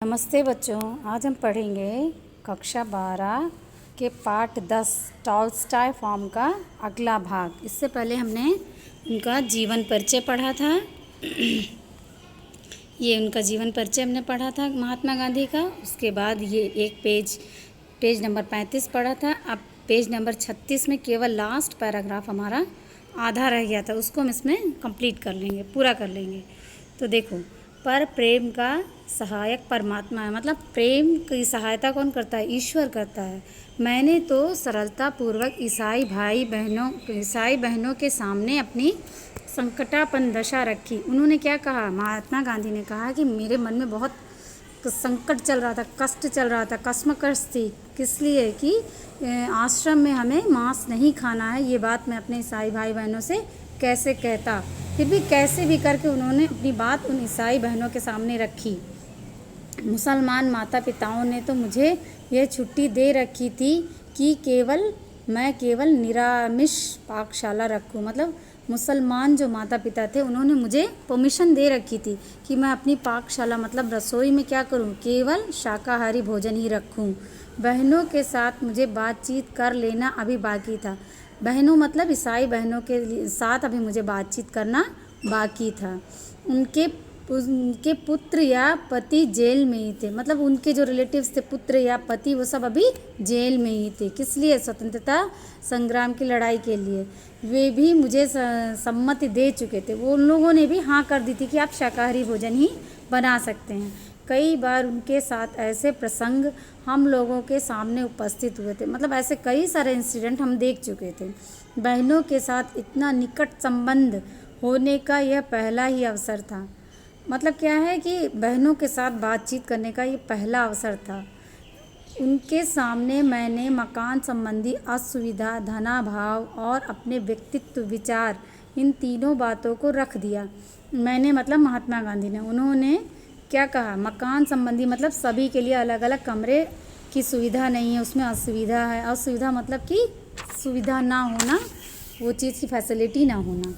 नमस्ते बच्चों, आज हम पढ़ेंगे कक्षा 12 के पाठ 10 टॉल्स्टॉय फॉर्म का अगला भाग। इससे पहले हमने उनका जीवन परिचय पढ़ा था। ये उनका जीवन परिचय हमने पढ़ा था महात्मा गांधी का। उसके बाद ये एक पेज नंबर 35 पढ़ा था। अब पेज नंबर 36 में केवल लास्ट पैराग्राफ हमारा आधा रह गया था, उसको हम इसमें कंप्लीट कर लेंगे, पूरा कर लेंगे। तो देखो, पर प्रेम का सहायक परमात्मा है, मतलब प्रेम की सहायता कौन करता है? ईश्वर करता है। मैंने तो सरलतापूर्वक ईसाई बहनों के सामने अपनी संकटापन्न दशा रखी। उन्होंने क्या कहा? महात्मा गांधी ने कहा कि मेरे मन में बहुत संकट चल रहा था, कष्ट चल रहा था, कश्मकश थी। किस लिए? कि आश्रम में हमें मांस नहीं खाना है। ये बात मैं अपने ईसाई भाई बहनों से कैसे कहता। फिर भी कैसे भी करके उन्होंने अपनी बात उन ईसाई बहनों के सामने रखी। मुसलमान माता पिताओं ने तो मुझे यह छुट्टी दे रखी थी कि मैं केवल निरामिष पाकशाला रखूं। मतलब मुसलमान जो माता पिता थे उन्होंने मुझे परमिशन दे रखी थी कि मैं अपनी पाकशाला मतलब रसोई में क्या करूं? केवल शाकाहारी भोजन ही रखूं। बहनों के साथ मुझे बातचीत कर लेना अभी बाकी था। बहनों मतलब ईसाई बहनों के साथ अभी मुझे बातचीत करना बाकी था। उनके पुत्र या पति जेल में ही थे। मतलब उनके जो रिलेटिव्स थे, पुत्र या पति, वो सब अभी जेल में ही थे। किस लिए? स्वतंत्रता संग्राम की लड़ाई के लिए। वे भी मुझे सम्मति दे चुके थे। वो उन लोगों ने भी हाँ कर दी थी कि आप शाकाहारी भोजन ही बना सकते हैं। कई बार उनके साथ ऐसे प्रसंग हम लोगों के सामने उपस्थित हुए थे। मतलब ऐसे कई सारे इंसिडेंट हम देख चुके थे। बहनों के साथ इतना निकट संबंध होने का यह पहला ही अवसर था। मतलब क्या है कि बहनों के साथ बातचीत करने का ये पहला अवसर था। उनके सामने मैंने मकान संबंधी असुविधा, धनाभाव और अपने व्यक्तित्व विचार, इन तीनों बातों को रख दिया। मैंने मतलब महात्मा गांधी ने, उन्होंने क्या कहा? मकान संबंधी मतलब सभी के लिए अलग अलग कमरे की सुविधा नहीं है, उसमें असुविधा है। असुविधा मतलब कि सुविधा ना होना, वो चीज़ की फैसिलिटी ना होना।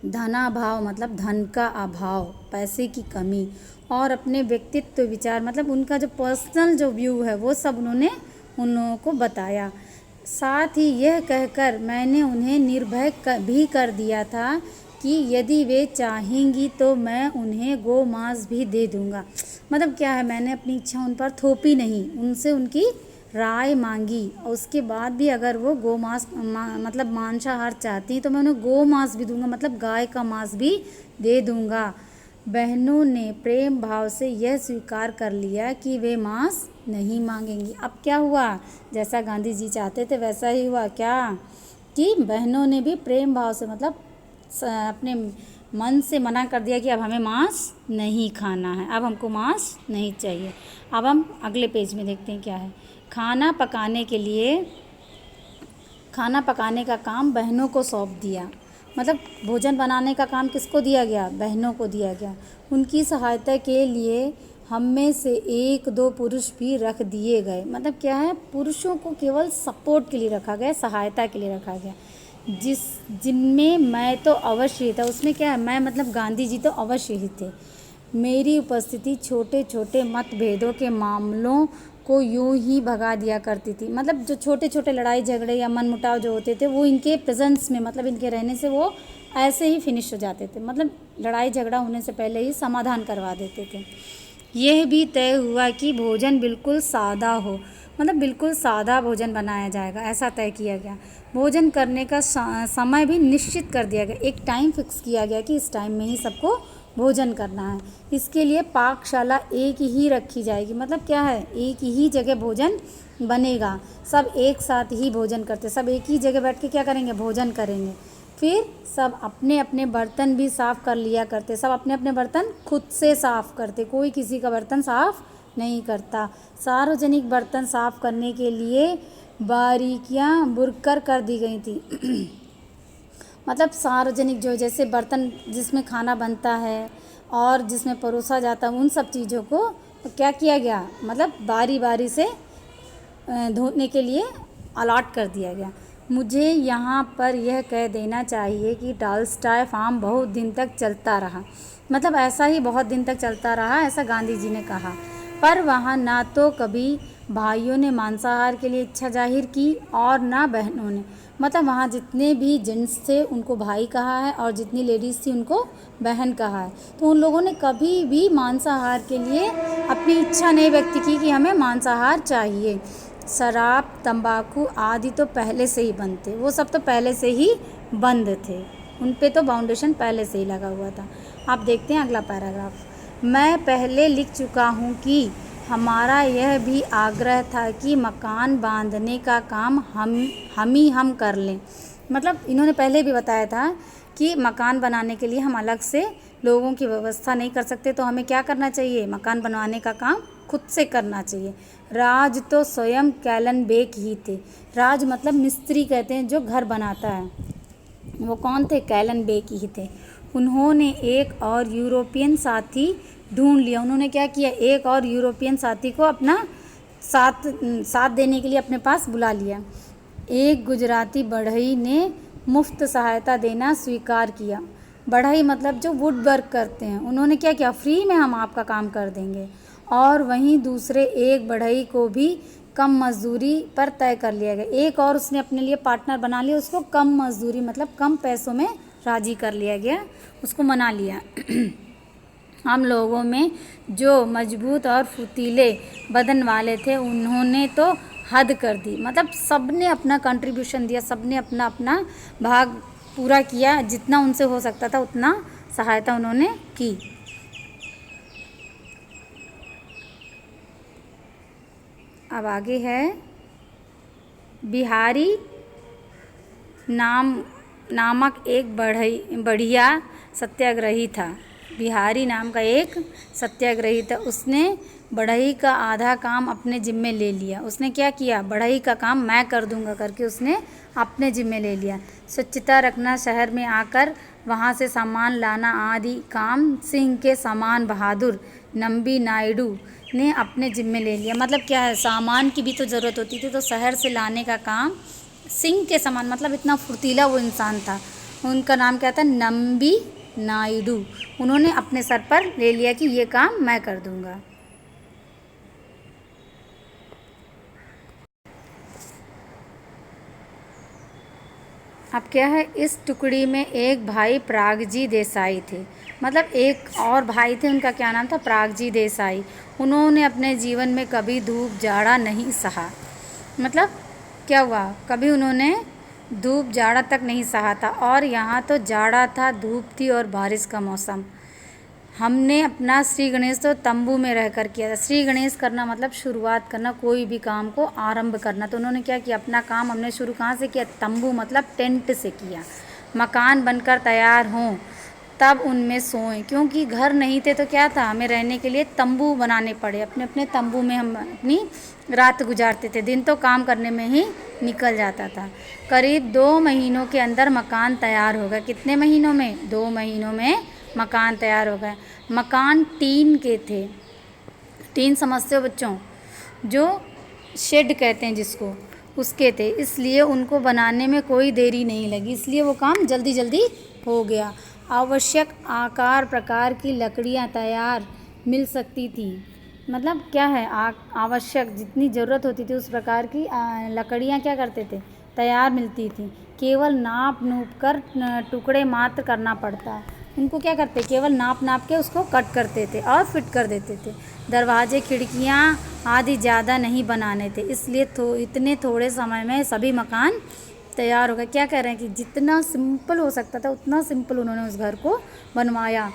धनाभाव मतलब धन का अभाव, पैसे की कमी। और अपने व्यक्तित्व विचार मतलब उनका जो पर्सनल जो व्यू है वो सब उन्होंने उन लोगों को बताया। साथ ही यह कहकर मैंने उन्हें निर्भय भी कर दिया था कि यदि वे चाहेंगी तो मैं उन्हें गौ मांस भी दे दूंगा। मतलब क्या है, मैंने अपनी इच्छा उन पर थोपी नहीं, उनसे उनकी राय मांगी। और उसके बाद भी अगर वो गौ मांस मतलब मांसाहार चाहती तो मैं उन्हें गौ मांस भी दूंगा, मतलब गाय का मांस भी दे दूंगा। बहनों ने प्रेम भाव से यह स्वीकार कर लिया कि वे मांस नहीं मांगेंगी। अब क्या हुआ? जैसा गांधी जी चाहते थे वैसा ही हुआ। क्या कि बहनों ने भी प्रेम भाव से मतलब अपने मन से मना कर दिया कि अब हमें मांस नहीं खाना है, अब हमको मांस नहीं चाहिए। अब हम अगले पेज में देखते हैं क्या है। खाना पकाने का काम बहनों को सौंप दिया। मतलब भोजन बनाने का काम किसको दिया गया? बहनों को दिया गया। उनकी सहायता के लिए हम में से 1-2 पुरुष भी रख दिए गए। मतलब क्या है, पुरुषों को केवल सपोर्ट के लिए रखा गया, सहायता के लिए रखा गया। जिनमें मैं तो अवश्य ही था। उसमें क्या है, मैं मतलब गांधी जी तो अवश्य ही थे। मेरी उपस्थिति छोटे छोटे मतभेदों के मामलों को यूं ही भगा दिया करती थी। मतलब जो छोटे छोटे लड़ाई झगड़े या मनमुटाव जो होते थे वो इनके प्रेजेंस में, मतलब इनके रहने से वो ऐसे ही फिनिश हो जाते थे। मतलब लड़ाई झगड़ा होने से पहले ही समाधान करवा देते थे। यह भी तय हुआ कि भोजन बिल्कुल सादा हो, मतलब बिल्कुल सादा भोजन बनाया जाएगा, ऐसा तय किया गया। भोजन करने का समय भी निश्चित कर दिया गया। एक टाइम फिक्स किया गया कि इस टाइम में ही सबको भोजन करना है। इसके लिए पाकशाला एक ही रखी जाएगी। मतलब क्या है, एक ही जगह भोजन बनेगा, सब एक साथ ही भोजन करते, सब एक ही जगह बैठ के क्या करेंगे? भोजन करेंगे। फिर सब अपने अपने बर्तन भी साफ़ कर लिया करते। सब अपने अपने बर्तन खुद से साफ़ करते, कोई किसी का बर्तन साफ़ नहीं करता। सार्वजनिक बर्तन साफ़ करने के लिए बारीकियां बुरकर कर दी गई थी। मतलब सार्वजनिक जो जैसे बर्तन जिसमें खाना बनता है और जिसमें परोसा जाता है, उन सब चीज़ों को क्या किया गया? मतलब बारी बारी से धोने के लिए अलॉट कर दिया गया। मुझे यहाँ पर यह कह देना चाहिए कि टॉल्स्टॉय फार्म बहुत दिन तक चलता रहा। मतलब ऐसा ही बहुत दिन तक चलता रहा, ऐसा गांधी जी ने कहा। पर वहाँ ना तो कभी भाइयों ने मांसाहार के लिए इच्छा जाहिर की और ना बहनों ने। मतलब वहाँ जितने भी जेंट्स थे उनको भाई कहा है और जितनी लेडीज़ थी उनको बहन कहा है। तो उन लोगों ने कभी भी मांसाहार के लिए अपनी इच्छा नहीं व्यक्त की कि हमें मांसाहार चाहिए। शराब, तंबाकू आदि तो पहले से ही बंद थे, वो सब तो पहले से ही बंद थे, उन पे तो बाउंडेशन पहले से ही लगा हुआ था। आप देखते हैं अगला पैराग्राफ। मैं पहले लिख चुका हूँ कि हमारा यह भी आग्रह था कि मकान बांधने का काम हम कर लें। मतलब इन्होंने पहले भी बताया था कि मकान बनाने के लिए हम अलग से लोगों की व्यवस्था नहीं कर सकते, तो हमें क्या करना चाहिए, मकान बनवाने का काम खुद से करना चाहिए। राज तो स्वयं कैलन बेक ही थे। राज मतलब मिस्त्री कहते हैं जो घर बनाता है, वो कौन थे, कैलन बेक ही थे। उन्होंने एक और यूरोपियन साथी ढूंढ लिया। उन्होंने क्या किया, एक और यूरोपियन साथी को अपना साथ देने के लिए अपने पास बुला लिया। एक गुजराती बढ़ई ने मुफ्त सहायता देना स्वीकार किया। बढ़ई मतलब जो वुड वर्क करते हैं, उन्होंने क्या किया, फ्री में हम आपका काम कर देंगे। और वहीं दूसरे एक बढ़ई को भी कम मजदूरी पर तय कर लिया गया। एक और उसने अपने लिए पार्टनर बना लिया, उसको कम मजदूरी मतलब कम पैसों में राजी कर लिया गया, उसको मना लिया। हम लोगों में जो मजबूत और फुर्तीले बदन वाले थे उन्होंने तो हद कर दी। मतलब सब ने अपना कंट्रीब्यूशन दिया, सब ने अपना अपना भाग पूरा किया, जितना उनसे हो सकता था उतना सहायता उन्होंने की। अब आगे है, बिहारी नामक एक बढ़िया सत्याग्रही था। बिहारी नाम का एक सत्याग्रही था, उसने बढ़ई का आधा काम अपने जिम्मे ले लिया। उसने क्या किया, बढ़ई का काम मैं कर दूंगा करके उसने अपने जिम्मे ले लिया। स्वच्छता रखना, शहर में आकर वहाँ से सामान लाना आदि काम सिंह के समान बहादुर नंबी नायडू ने अपने जिम्मे ले लिया। मतलब क्या है, सामान की भी तो ज़रूरत होती थी, तो शहर से लाने का काम सिंह के समान, मतलब इतना फुर्तीला वो इंसान था। उनका नाम क्या था, नंबी नायडू। उन्होंने अपने सर पर ले लिया कि ये काम मैं कर दूंगा। अब क्या है, इस टुकड़ी में एक भाई प्रागजी देसाई थे। मतलब एक और भाई थे, उनका क्या नाम था, प्रागजी देसाई। उन्होंने अपने जीवन में कभी धूप जाड़ा नहीं सहा। मतलब क्या हुआ, कभी उन्होंने धूप जाड़ा तक नहीं सहा था। और यहाँ तो जाड़ा था, धूप थी और बारिश का मौसम। हमने अपना श्री गणेश तो तंबू में रहकर किया था। श्री गणेश करना मतलब शुरुआत करना, कोई भी काम को आरंभ करना। तो उन्होंने क्या किया, अपना काम हमने शुरू कहाँ से किया, तंबू मतलब टेंट से किया। मकान बनकर तैयार हों तब उनमें सोएं, क्योंकि घर नहीं थे तो क्या था, हमें रहने के लिए तंबू बनाने पड़े। अपने अपने तंबू में हम अपनी रात गुजारते थे, दिन तो काम करने में ही निकल जाता था। करीब 2 महीनों के अंदर मकान तैयार हो गया। कितने महीनों में, 2 महीनों में मकान तैयार हो गए। मकान टीन के थे। टीन समझते हो बच्चों, जो शेड कहते हैं जिसको, उसके थे। इसलिए उनको बनाने में कोई देरी नहीं लगी, इसलिए वो काम जल्दी जल्दी हो गया। आवश्यक आकार प्रकार की लकड़ियाँ तैयार मिल सकती थी। मतलब क्या है, आवश्यक जितनी ज़रूरत होती थी उस प्रकार की लकड़ियाँ क्या करते थे, तैयार मिलती थी। केवल नाप नूप कर टुकड़े मात्र करना पड़ता। उनको क्या करते, केवल नाप नाप के उसको कट करते थे और फिट कर देते थे। दरवाजे खिड़कियाँ आदि ज़्यादा नहीं बनाने थे, इसलिए इतने थोड़े समय में सभी मकान तैयार हो गए। क्या कह रहे हैं कि जितना सिंपल हो सकता था उतना सिंपल उन्होंने उस घर को बनवाया।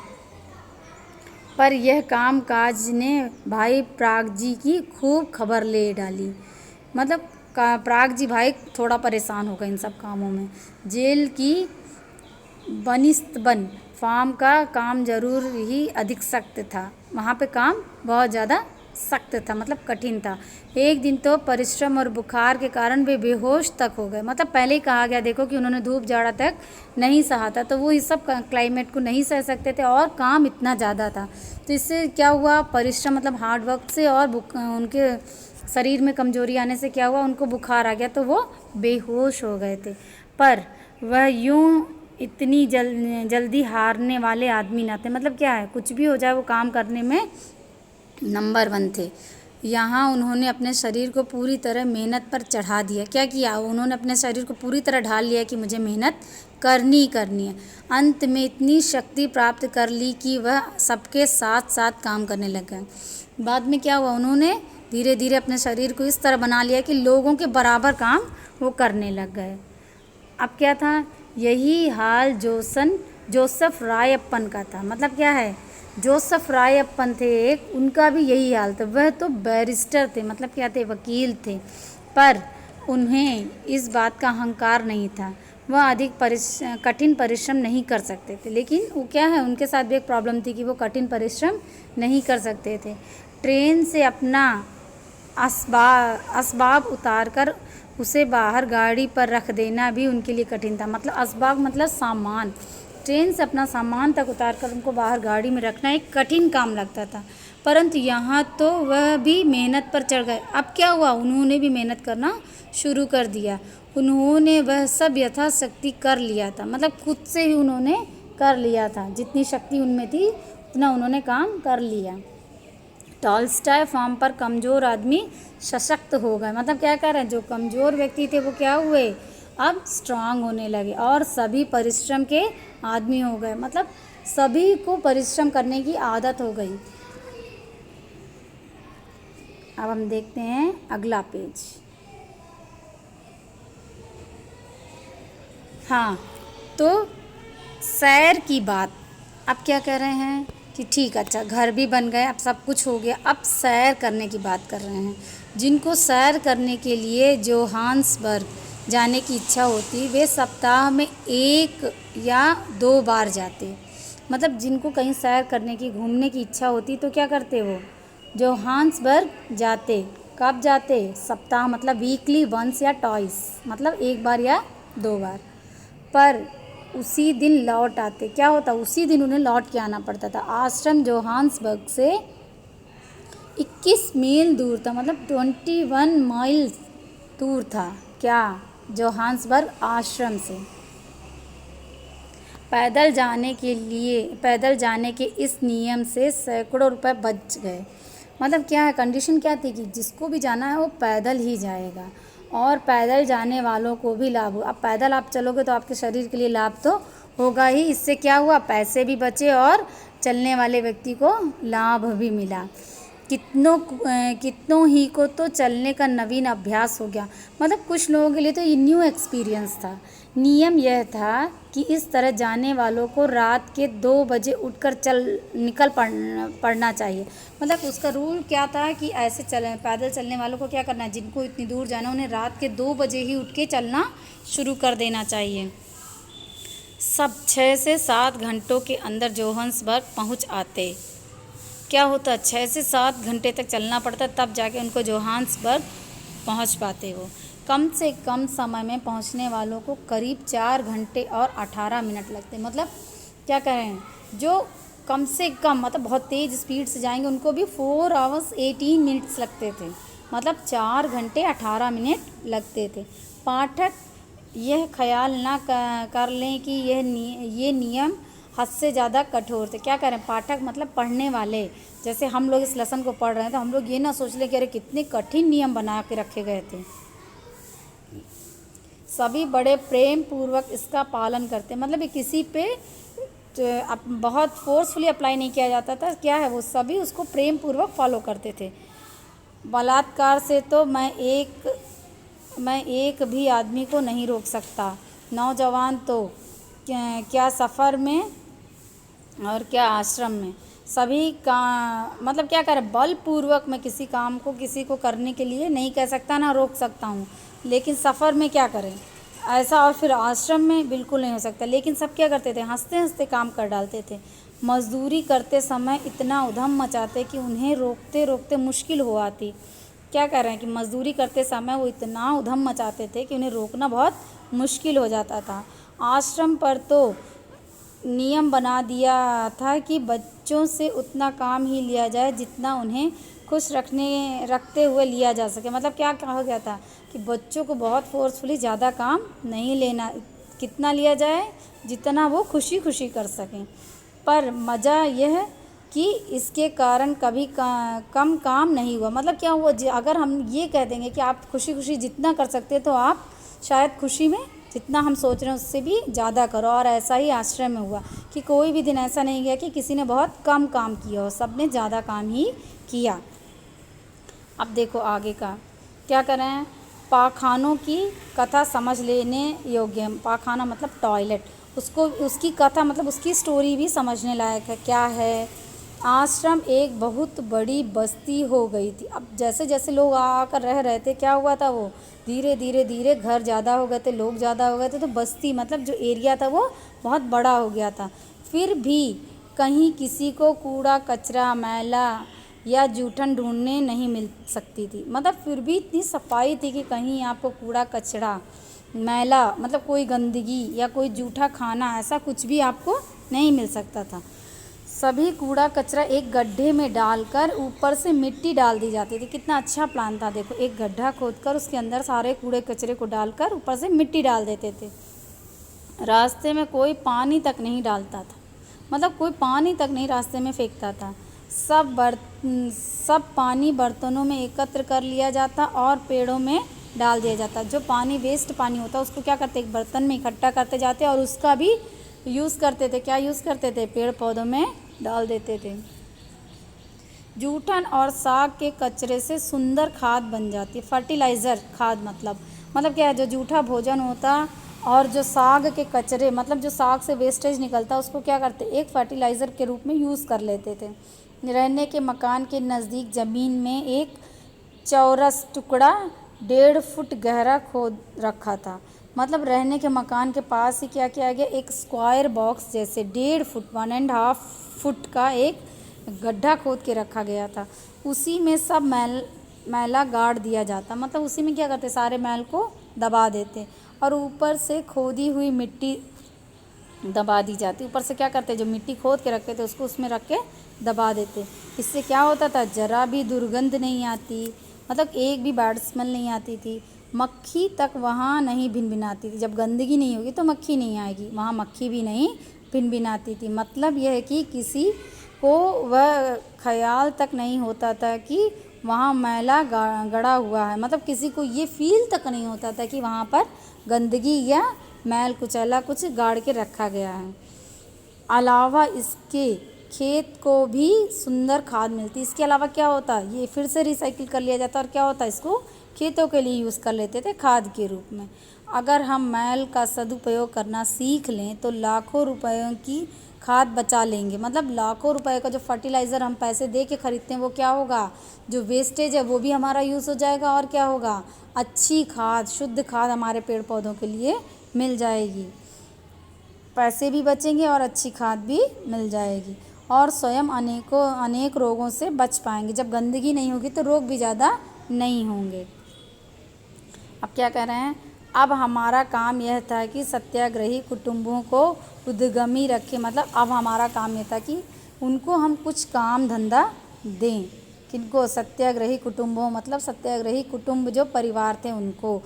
पर यह काम काज ने भाई प्रागजी की खूब खबर ले डाली। मतलब प्रागजी भाई थोड़ा परेशान हो गए इन सब कामों में। जेल की बनिस्तबन फार्म का काम जरूर ही अधिक सख्त था। वहाँ पे काम बहुत ज़्यादा सख्त था, मतलब कठिन था। एक दिन तो परिश्रम और बुखार के कारण वे बेहोश तक हो गए। मतलब पहले ही कहा गया देखो कि उन्होंने धूप जाड़ा तक नहीं सहा था, तो वो इस सब क्लाइमेट को नहीं सह सकते थे और काम इतना ज़्यादा था। तो इससे क्या हुआ, परिश्रम मतलब हार्ड वर्क से और उनके शरीर में कमजोरी आने से क्या हुआ, उनको बुखार आ गया, तो वो बेहोश हो गए थे। पर वह यूं इतनी जल्दी हारने वाले आदमी ना थे। मतलब क्या है, कुछ भी हो जाए वो काम करने में नंबर 1 थे। यहाँ उन्होंने अपने शरीर को पूरी तरह मेहनत पर चढ़ा दिया। क्या किया उन्होंने? अपने शरीर को पूरी तरह ढाल लिया कि मुझे मेहनत करनी ही करनी है। अंत में इतनी शक्ति प्राप्त कर ली कि वह सबके साथ साथ काम करने लग गए। बाद में क्या हुआ? उन्होंने धीरे धीरे अपने शरीर को इस तरह बना लिया कि लोगों के बराबर काम वो करने लग गए। अब क्या था? यही हाल जोसेफ रायप्पन का था। मतलब क्या है? जोसेफ रायप्पन थे एक, उनका भी यही हाल था। वह तो बैरिस्टर थे, मतलब क्या थे? वकील थे। पर उन्हें इस बात का अहंकार नहीं था। वह अधिक कठिन परिश्रम नहीं कर सकते थे। लेकिन वो क्या है, उनके साथ भी एक प्रॉब्लम थी कि वो कठिन परिश्रम नहीं कर सकते थे। ट्रेन से अपना असबाब उतार कर उसे बाहर गाड़ी पर रख देना भी उनके लिए कठिन था। मतलब असबाब मतलब सामान। ट्रेन से अपना सामान तक उतार कर उनको बाहर गाड़ी में रखना एक कठिन काम लगता था। परंतु यहाँ तो वह भी मेहनत पर चढ़ गए। अब क्या हुआ? उन्होंने भी मेहनत करना शुरू कर दिया। उन्होंने वह सब यथाशक्ति कर लिया था। मतलब खुद से ही उन्होंने कर लिया था। जितनी शक्ति उनमें थी उतना उन्होंने काम कर लिया। टॉल्स्टॉय फॉर्म पर कमज़ोर आदमी सशक्त हो गए। मतलब क्या कह रहे हैं? जो कमज़ोर व्यक्ति थे वो क्या हुए? अब स्ट्रांग होने लगे और सभी परिश्रम के आदमी हो गए। मतलब सभी को परिश्रम करने की आदत हो गई। अब हम देखते हैं अगला पेज। हाँ, तो सैर की बात। अब क्या कह रहे हैं कि ठीक, अच्छा घर भी बन गए, अब सब कुछ हो गया, अब सैर करने की बात कर रहे हैं। जिनको सैर करने के लिए जोहान्सबर्ग जाने की इच्छा होती, वे सप्ताह में 1 या 2 बार जाते। मतलब जिनको कहीं सैर करने की, घूमने की इच्छा होती तो क्या करते? वो जोहान्सबर्ग जाते। कब जाते? सप्ताह मतलब वीकली वंस या टॉइस, मतलब 1 बार या 2 बार। पर उसी दिन लौट आते। क्या होता? उसी दिन उन्हें लौट के आना पड़ता था। आश्रम जोहान्सबर्ग से 21 मील दूर था। मतलब 21 माइल दूर था। क्या? जोहान्सबर्ग आश्रम से। पैदल जाने के इस नियम से सैकड़ों रुपए बच गए। मतलब क्या है? कंडीशन क्या थी कि जिसको भी जाना है वो पैदल ही जाएगा और पैदल जाने वालों को भी लाभ हो। अब पैदल आप चलोगे तो आपके शरीर के लिए लाभ तो होगा ही। इससे क्या हुआ? पैसे भी बचे और चलने वाले व्यक्ति को लाभ भी मिला। कितनों ही को तो चलने का नवीन अभ्यास हो गया। मतलब कुछ लोगों के लिए तो ये न्यू एक्सपीरियंस था। नियम यह था कि इस तरह जाने वालों को रात के 2 बजे उठकर निकल पड़ना चाहिए। मतलब उसका रूल क्या था कि ऐसे पैदल चलने वालों को क्या करना है? जिनको इतनी दूर जाना, उन्हें रात के 2 बजे ही उठ के चलना शुरू कर देना चाहिए। सब 6 से 7 घंटों के अंदर जोहान्सबर्ग पहुंच आते। क्या होता? 6 से 7 घंटे तक चलना पड़ता, तब जाके उनको जोहान्सबर्ग पहुंच पाते। वो कम से कम समय में पहुंचने वालों को करीब 4 घंटे और 18 मिनट लगते। मतलब क्या कह रहे हैं? जो कम से कम मतलब बहुत तेज़ स्पीड से जाएंगे उनको भी 4 आवर्स 18 मिनट्स लगते थे। मतलब 4 घंटे 18 मिनट लगते थे। पाठक यह ख्याल ना कर लें कि ये नियम हद से ज़्यादा कठोर थे। क्या करें? पाठक मतलब पढ़ने वाले। जैसे हम लोग इस लेसन को पढ़ रहे हैं तो हम लोग ये ना सोच लें कि अरे कितने कठिन नियम बना के रखे गए थे। सभी बड़े प्रेम पूर्वक इसका पालन करते। मतलब ये किसी पे बहुत फोर्सफुली अप्लाई नहीं किया जाता था। क्या है? वो सभी उसको प्रेम पूर्वक फॉलो करते थे। बलात्कार से तो मैं एक भी आदमी को नहीं रोक सकता। नौजवान तो क्या सफ़र में और क्या आश्रम में, सभी का मतलब क्या करें? बलपूर्वक मैं किसी काम को किसी को करने के लिए नहीं कह सकता, ना रोक सकता हूँ। लेकिन सफ़र में क्या करें ऐसा? और फिर आश्रम में बिल्कुल नहीं हो सकता। लेकिन सब क्या करते थे? हंसते हंसते काम कर डालते थे। मजदूरी करते समय इतना उधम मचाते कि उन्हें रोकते रोकते मुश्किल हो आती। क्या कह रहे हैं कि मजदूरी करते समय वो इतना उधम मचाते थे कि उन्हें रोकना बहुत मुश्किल हो जाता था। आश्रम पर तो नियम बना दिया था कि बच्चों से उतना काम ही लिया जाए जितना उन्हें खुश रखते हुए लिया जा सके। मतलब क्या कहा गया था कि बच्चों को बहुत फोर्सफुली ज़्यादा काम नहीं लेना, कितना लिया जाए जितना वो खुशी खुशी कर सकें। पर मज़ा यह कि इसके कारण कभी कम काम नहीं हुआ। मतलब क्या हुआ, अगर हम ये कह देंगे कि आप खुशी खुशी जितना कर सकते तो आप शायद खुशी में जितना हम सोच रहे हैं उससे भी ज़्यादा करो। और ऐसा ही आश्रम में हुआ कि कोई भी दिन ऐसा नहीं गया कि किसी ने बहुत कम काम किया हो, सब ने ज़्यादा काम ही किया। अब देखो आगे का क्या कर रहे हैं, पाखानों की कथा समझ लेने योग्य है। पाखाना मतलब टॉयलेट, उसको उसकी कथा मतलब उसकी स्टोरी भी समझने लायक है। क्या है, आश्रम एक बहुत बड़ी बस्ती हो गई थी। अब जैसे जैसे लोग आकर रह रहे थे, क्या हुआ था, वो धीरे धीरे धीरे घर ज़्यादा हो गए थे, लोग ज़्यादा हो गए थे, तो बस्ती मतलब जो एरिया था वो बहुत बड़ा हो गया था। फिर भी कहीं किसी को कूड़ा कचरा मैला या जूठन ढूंढने नहीं मिल सकती थी। मतलब फिर भी इतनी सफाई थी कि कहीं आपको कूड़ा कचरा मैला मतलब कोई गंदगी या कोई जूठा खाना ऐसा कुछ भी आपको नहीं मिल सकता था। सभी कूड़ा कचरा एक गड्ढे में डालकर ऊपर से मिट्टी डाल दी जाती थी। कितना अच्छा प्लान था देखो, एक गड्ढा खोदकर उसके अंदर सारे कूड़े कचरे को डालकर ऊपर से मिट्टी डाल देते थे। रास्ते में कोई पानी तक नहीं डालता था, मतलब कोई पानी तक नहीं रास्ते में फेंकता था। सब पानी बर्तनों में एकत्र कर लिया जाता और पेड़ों में डाल दिया जाता। जो पानी वेस्ट पानी होता उसको क्या करते, एक बर्तन में इकट्ठा करते जाते और उसका भी यूज़ करते थे। क्या यूज़ करते थे, पेड़ पौधों में डाल देते थे। जूठन और साग के कचरे से सुंदर खाद बन जाती है। फर्टिलाइज़र खाद मतलब क्या है, जो जूठा भोजन होता और जो साग के कचरे मतलब जो साग से वेस्टेज निकलता उसको क्या करते, एक फर्टिलाइज़र के रूप में यूज़ कर लेते थे। रहने के मकान के नज़दीक ज़मीन में एक चौरस टुकड़ा 1.5 फुट गहरा खोद रखा था। मतलब रहने के मकान के पास ही क्या किया गया, एक स्क्वायर बॉक्स जैसे 1.5 फुट 1.5 फुट का एक गड्ढा खोद के रखा गया था। उसी में सब मैला गाड़ दिया जाता। मतलब उसी में क्या करते, सारे मैल को दबा देते और ऊपर से खोदी हुई मिट्टी दबा दी जाती। ऊपर से क्या करते, जो मिट्टी खोद के रखते थे उसको उसमें रख के दबा देते। इससे क्या होता था, ज़रा भी दुर्गंध नहीं आती, मतलब एक भी बैड स्मेल नहीं आती थी। मक्खी तक वहाँ नहीं भिनभिनाती थी। जब गंदगी नहीं होगी तो मक्खी नहीं आएगी, वहाँ मक्खी भी नहीं भिनभिनाती थी। मतलब यह है कि किसी को वह ख्याल तक नहीं होता था कि वहाँ मैला गड़ा हुआ है। मतलब किसी को ये फील तक नहीं होता था कि वहाँ पर गंदगी या मैल कुचैला कुछ गाड़ के रखा गया है। अलावा इसके खेत को भी सुंदर खाद मिलती। इसके अलावा क्या होता, ये फिर से रिसाइकिल कर लिया जाता और क्या होता, इसको खेतों के लिए यूज़ कर लेते थे खाद के रूप में। अगर हम मैल का सदुपयोग करना सीख लें तो लाखों रुपयों की खाद बचा लेंगे। मतलब लाखों रुपए का जो फर्टिलाइज़र हम पैसे दे के ख़रीदते हैं वो क्या होगा, जो वेस्टेज है वो भी हमारा यूज़ हो जाएगा और क्या होगा, अच्छी खाद शुद्ध खाद हमारे पेड़ पौधों के लिए मिल जाएगी। पैसे भी बचेंगे और अच्छी खाद भी मिल जाएगी और स्वयं अनेक रोगों से बच पाएंगे। जब गंदगी नहीं होगी तो रोग भी ज़्यादा नहीं होंगे। अब क्या कह रहे हैं, अब हमारा काम यह था कि सत्याग्रही कुटुंबों को उद्यमी रखें। मतलब अब हमारा काम यह था कि उनको हम कुछ काम धंधा दें। किनको, सत्याग्रही कुटुंबों मतलब सत्याग्रही कुटुंब जो परिवार थे उनको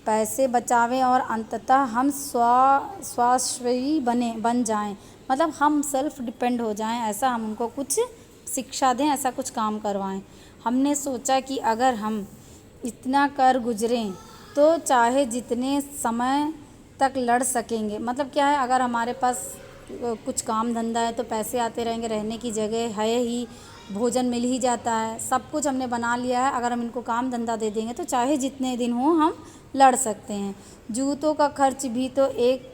पैसे बचावें और अंततः हम स्वावलंबी बन जाएं। मतलब हम सेल्फ डिपेंड हो जाएं, ऐसा हम उनको कुछ शिक्षा दें, ऐसा कुछ काम करवाएं। हमने सोचा कि अगर हम इतना कर गुजरें तो चाहे जितने समय तक लड़ सकेंगे। मतलब क्या है, अगर हमारे पास कुछ काम धंधा है तो पैसे आते रहेंगे, रहने की जगह है ही, भोजन मिल ही जाता है, सब कुछ हमने बना लिया है। अगर हम इनको काम धंधा दे देंगे तो चाहे जितने दिन हो हम लड़ सकते हैं। जूतों का खर्च भी तो एक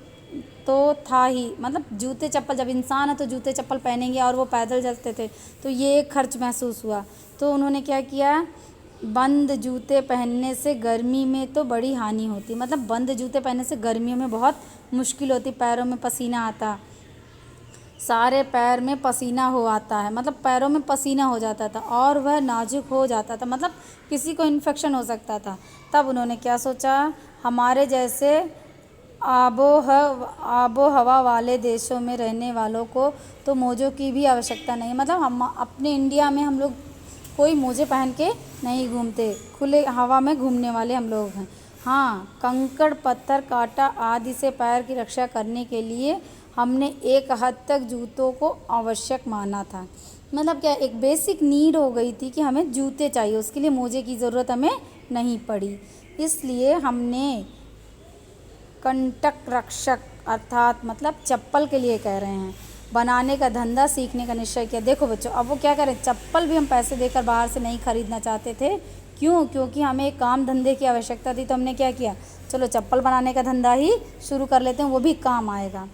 तो था ही, मतलब जूते चप्पल, जब इंसान है तो जूते चप्पल पहनेंगे और वो पैदल चलते थे तो ये एक खर्च महसूस हुआ। तो उन्होंने क्या किया, बंद जूते पहनने से गर्मी में तो बड़ी हानि होती। मतलब बंद जूते पहनने से गर्मियों में बहुत मुश्किल होती, पैरों में पसीना आता, सारे पैर में पसीना हो आता है, मतलब पैरों में पसीना हो जाता था और वह नाजुक हो जाता था, मतलब किसी को इन्फेक्शन हो सकता था। तब उन्होंने क्या सोचा, हमारे जैसे आबो हवा वाले देशों में रहने वालों को तो मोज़ों की भी आवश्यकता नहीं। मतलब हम अपने इंडिया में हम लोग कोई मोजे पहन के नहीं घूमते, खुले हवा में घूमने वाले हम लोग हैं। हाँ, कंकड़ पत्थर कांटा आदि से पैर की रक्षा करने के लिए हमने एक हद तक जूतों को आवश्यक माना था। मतलब क्या, एक बेसिक नीड हो गई थी कि हमें जूते चाहिए, उसके लिए मोजे की ज़रूरत हमें नहीं पड़ी। इसलिए हमने कंटक रक्षक अर्थात मतलब चप्पल के लिए कह रहे हैं, बनाने का धंधा सीखने का निश्चय किया। देखो बच्चों, अब वो क्या करें, चप्पल भी हम पैसे देकर बाहर से नहीं खरीदना चाहते थे। क्यों? क्योंकि हमें एक काम धंधे की आवश्यकता थी। तो हमने क्या किया, चलो चप्पल बनाने का धंधा ही शुरू कर लेते हैं, वो भी काम आएगा।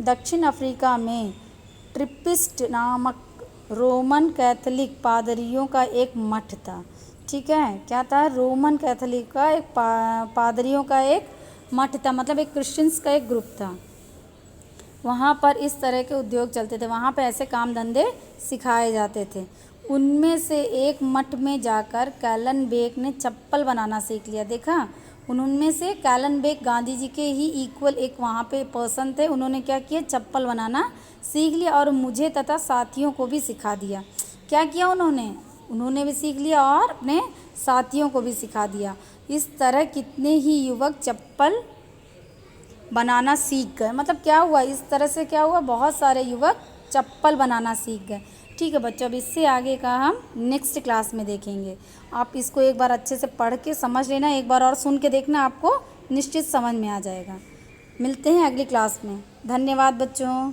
दक्षिण अफ्रीका में ट्रिपिस्ट नामक रोमन कैथोलिक पादरियों का एक मठ था। ठीक है, क्या था? रोमन कैथोलिक का एक पादरियों का एक मठ था, मतलब एक क्रिश्चियंस का एक ग्रुप था। वहाँ पर इस तरह के उद्योग चलते थे, वहाँ पे ऐसे काम धंधे सिखाए जाते थे। उनमें से एक मठ में जाकर कैलन बेक ने चप्पल बनाना सीख लिया। देखा, उनमें से कैलन बेक गांधी जी के ही इक्वल एक वहाँ पे पर्सन थे। उन्होंने क्या किया, चप्पल बनाना सीख लिया और मुझे तथा साथियों को भी सिखा दिया। क्या किया उन्होंने भी सीख लिया और अपने साथियों को भी सिखा दिया। इस तरह कितने ही युवक चप्पल बनाना सीख गए। मतलब क्या हुआ, इस तरह से क्या हुआ, बहुत सारे युवक चप्पल बनाना सीख गए। ठीक है बच्चों, अब इससे आगे का हम नेक्स्ट क्लास में देखेंगे। आप इसको एक बार अच्छे से पढ़ के समझ लेना, एक बार और सुन के देखना, आपको निश्चित समझ में आ जाएगा। मिलते हैं अगली क्लास में। धन्यवाद बच्चों।